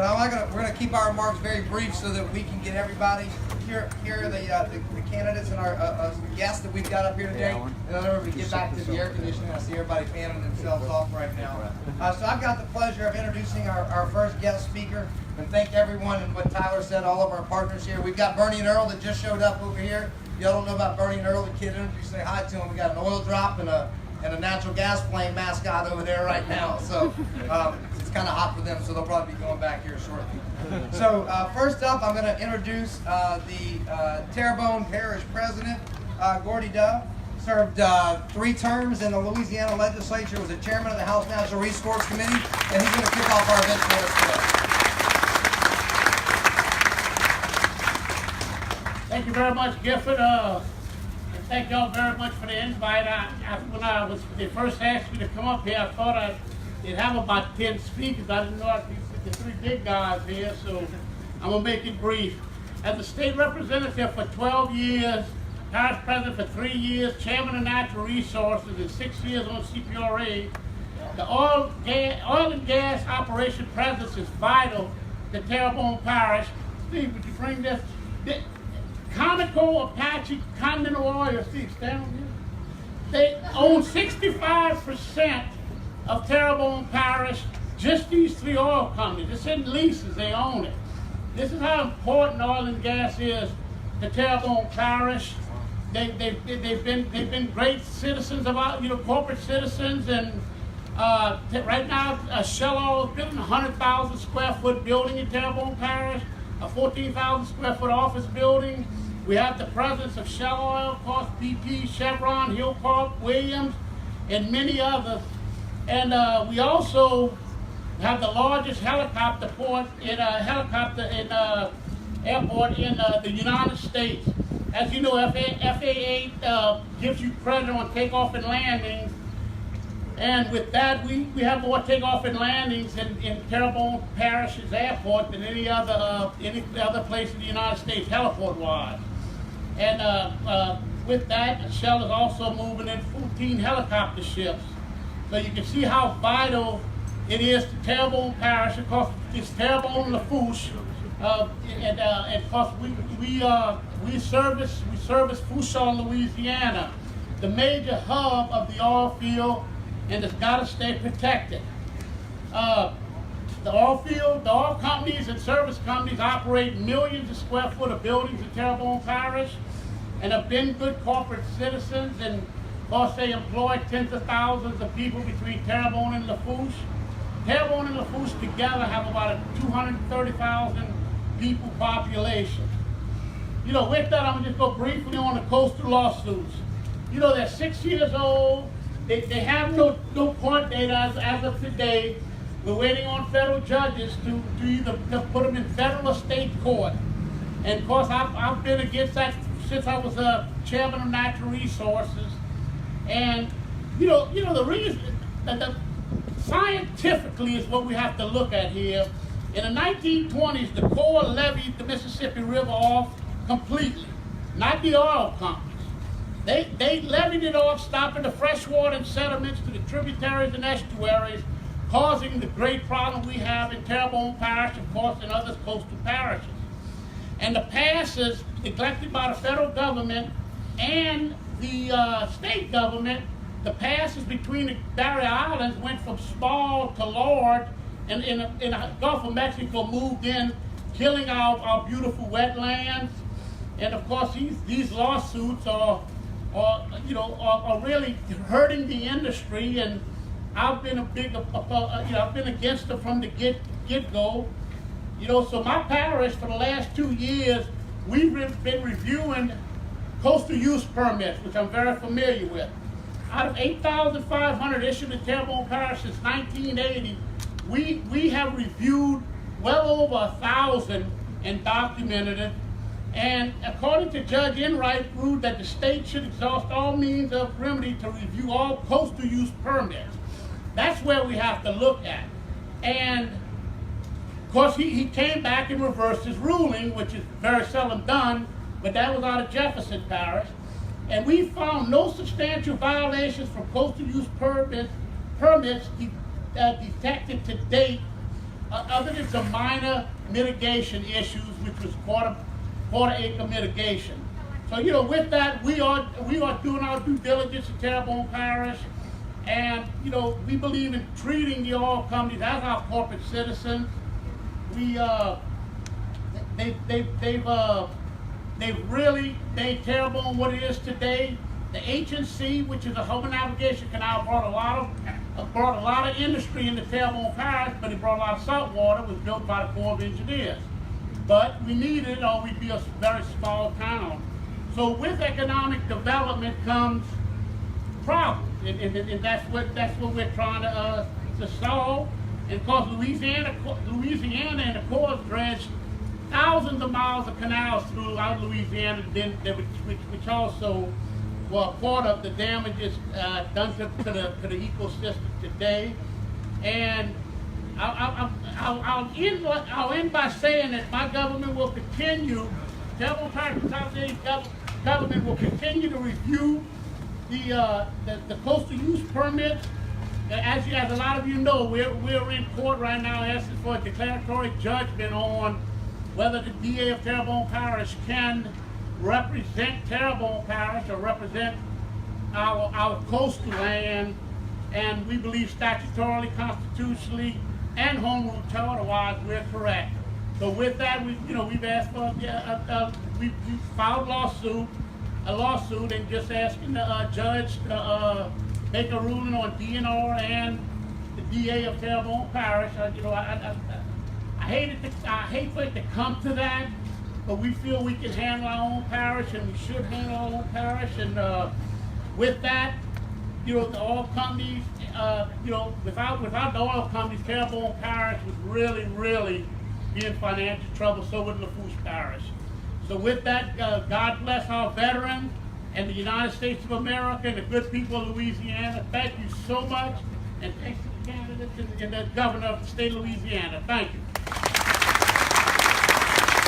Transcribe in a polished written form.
We're going to keep our remarks very brief so that we can get everybody here are the candidates and our guests that we've got up here today. And then we get back to the air conditioning. I see everybody fanning themselves off right now. So I've got the pleasure of introducing our first guest speaker, and thank everyone and what Tyler said, all of our partners here. We've got Bernie and Earl that just showed up over here. Y'all don't know about Bernie and Earl, the kid energy. Say hi to them. We got an oil drop and a natural gas flame mascot over there right now. So it's kind of hot for them, so they'll probably be going back here shortly. So first up, I'm going to introduce the Terrebonne Parish President, Gordy. Served 3 terms in the Louisiana legislature, was the chairman of the House National Resource Committee, and he's going to kick off our event for us today. Thank you very much, Gifford. And thank y'all very much for the invite. When they first asked me to come up here, I thought they'd have about 10 speakers. I didn't know I'd be the 3 big guys here, so I'm going to make it brief. As a state representative for 12 years, parish president for 3 years, chairman of natural resources, and 6 years on CPRA, the oil and gas operation presence is vital to Terrebonne Parish. Steve, would you bring this? Conoco, Apache, Continental Oil, Steve, stand on here. They own 65% of Terrebonne Parish, just these 3 oil companies. It's in leases, they own it. This is how important oil and gas is to Terrebonne Parish. They've been great citizens of our, corporate citizens, and right now Shell Oil is building a 100,000 square foot building in Terrebonne Parish, a 14,000 square foot office building. We have the presence of Shell Oil, of course, BP, Chevron, Hillcorp, Williams, and many others. And we also have the largest helicopter airport in the United States. As you know, FAA gives you credit on takeoff and landings. And with that, we have more takeoff and landings in Terrebonne Parish's airport than any other place in the United States, heliport-wise. And with that, Shell is also moving in 14 helicopter ships. So you can see how vital it is to Terrebonne Parish. Of course, it's Terrebonne and Lafourche, and of course we service Fouchon, Louisiana, the major hub of the oil field, and it's got to stay protected. The oil companies and service companies operate millions of square foot of buildings in Terrebonne Parish, and have been good corporate citizens, and of course they employ tens of thousands of people between Terrebonne and Lafourche. Terrebonne and Lafourche together have about a 230,000 people population. With that, I'm going to just go briefly on the coastal lawsuits. They're 6 years old. They have no court date as of today. We're waiting on federal judges to either put them in federal or state court. And of course, I've been against that since I was chairman of natural resources. And the reason that scientifically is what we have to look at here. In the 1920s, the Corps levied the Mississippi River off completely, not the oil companies. They levied it off, stopping the freshwater and sediments to the tributaries and estuaries, causing the great problem we have in Terrebonne Parish, of course, and other coastal parishes. And the passes, neglected by the federal government and the state government, the passes between the Barrier Islands went from small to large, and in the Gulf of Mexico moved in, killing our beautiful wetlands. And of course, these lawsuits are really hurting the industry, and I've been I've been against them from the get-go. So my parish for the last 2 years, we've been reviewing coastal use permits, which I'm very familiar with. Out of 8,500 issued in Terrebonne Parish since 1980, we have reviewed well over 1,000 and documented it. And according to Judge Enright, ruled that the state should exhaust all means of remedy to review all coastal use permits. That's where we have to look at. And of course, he came back and reversed his ruling, which is very seldom done, but that was out of Jefferson Parish. And we found no substantial violations from coastal use permits detected to date other than some minor mitigation issues, which was quarter acre mitigation. So, you know, with that, we are doing our due diligence in Terrebonne Parish, and, you know, we believe in treating the oil companies as our corporate citizens. They've really made Terrebonne what it is today. The H&C, which is a Homer Navigation Canal, brought a lot of industry into Terrebonne Parish, but it brought a lot of salt water. It was built by the Corps of Engineers. But we needed it, or we'd be a very small town. So with economic development comes problems, and that's what we're trying to solve. And of course, Louisiana and the Corps dredged thousands of miles of canals throughout Louisiana, which also were part of the damages done to the ecosystem today. And I'll end by saying that my government will continue, Terrebonne Parish Consolidated government will continue to review the coastal use permits. As a lot of you know, we're in court right now asking for a declaratory judgment on whether the DA of Terrebonne Parish can represent Terrebonne Parish or represent our coastal land, and we believe statutorily, constitutionally, and home rule otherwise we're correct. So with that, we've asked for we filed a lawsuit, and just asking the judge to make a ruling on DNR and the DA of Terrebonne Parish. I hate for it to come to that, but we feel we can handle our own parish, and we should handle our own parish. And with that, the oil companies, without the oil companies, Terrebonne Parish would really be in financial trouble. So would Lafourche Parish. So with that, God bless our veterans and the United States of America and the good people of Louisiana. Thank you so much, and thanks to the candidates and the governor of the state of Louisiana. Thank you.